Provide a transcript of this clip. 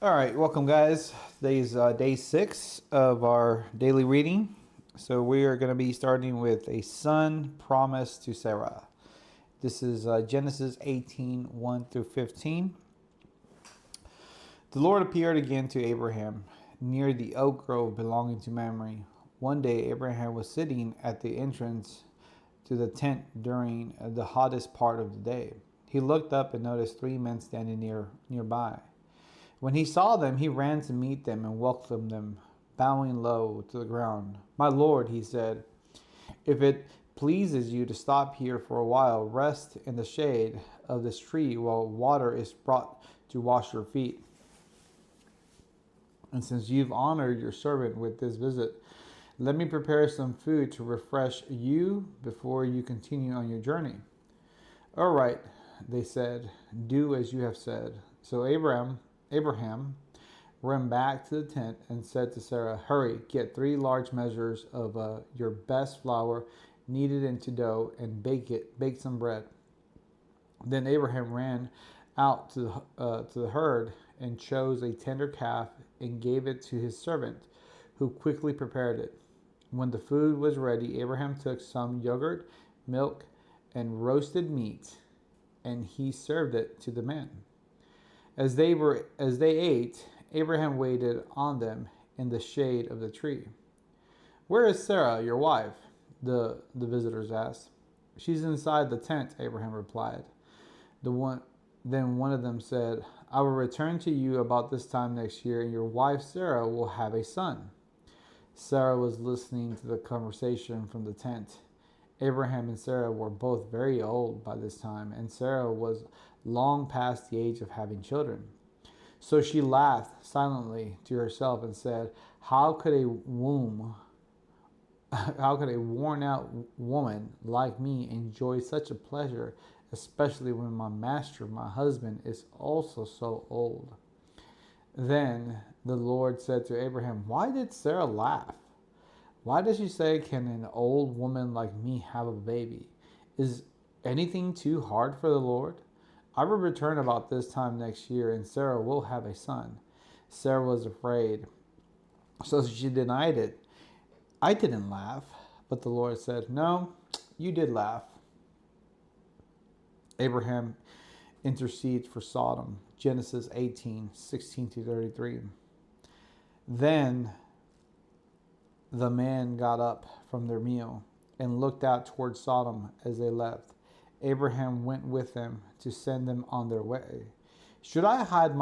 All right, welcome guys. Today's day 6 of our daily reading. So we are going to be starting with a son promised to Sarah. This is Genesis 18, 1 through 15. The Lord appeared again to Abraham near the oak grove belonging to Mamre. One day Abraham was sitting at the entrance to the tent during the hottest part of the day. He looked up and noticed 3 men standing nearby. When he saw them, he ran to meet them and welcomed them, bowing low to the ground. "My lord," he said, "if it pleases you to stop here for a while, rest in the shade of this tree while water is brought to wash your feet. And since you've honored your servant with this visit, let me prepare some food to refresh you before you continue on your journey." "All right," they said, "do as you have said." So Abraham ran back to the tent and said to Sarah, "Hurry, get 3 large measures of your best flour, knead it into dough, and bake some bread." Then Abraham ran out to the herd and chose a tender calf and gave it to his servant, who quickly prepared it. When the food was ready, Abraham took some yogurt, milk, and roasted meat, and he served it to the men. As they ate, Abraham waited on them in the shade of the tree. "Where is Sarah, your wife?" the visitors asked. "She's inside the tent," Abraham replied. Then one of them said, "I will return to you about this time next year, and your wife Sarah will have a son." Sarah was listening to the conversation from the tent. Abraham and Sarah were both very old by this time, and Sarah was long past the age of having children. So she laughed silently to herself and said, how could a worn out woman like me enjoy such a pleasure, especially when my master, my husband, is also so old?" Then the Lord said to Abraham, "Why did Sarah laugh? Why does she say, 'Can an old woman like me have a baby?' Is anything too hard for the Lord? I will return about this time next year, and Sarah will have a son." Sarah was afraid, so she denied it. "I didn't laugh." But the Lord said, "No, you did laugh." Abraham intercedes for Sodom. Genesis 18, 16 to 33. Then the man got up from their meal and looked out toward Sodom as they left. Abraham went with them to send them on their way. "Should I hide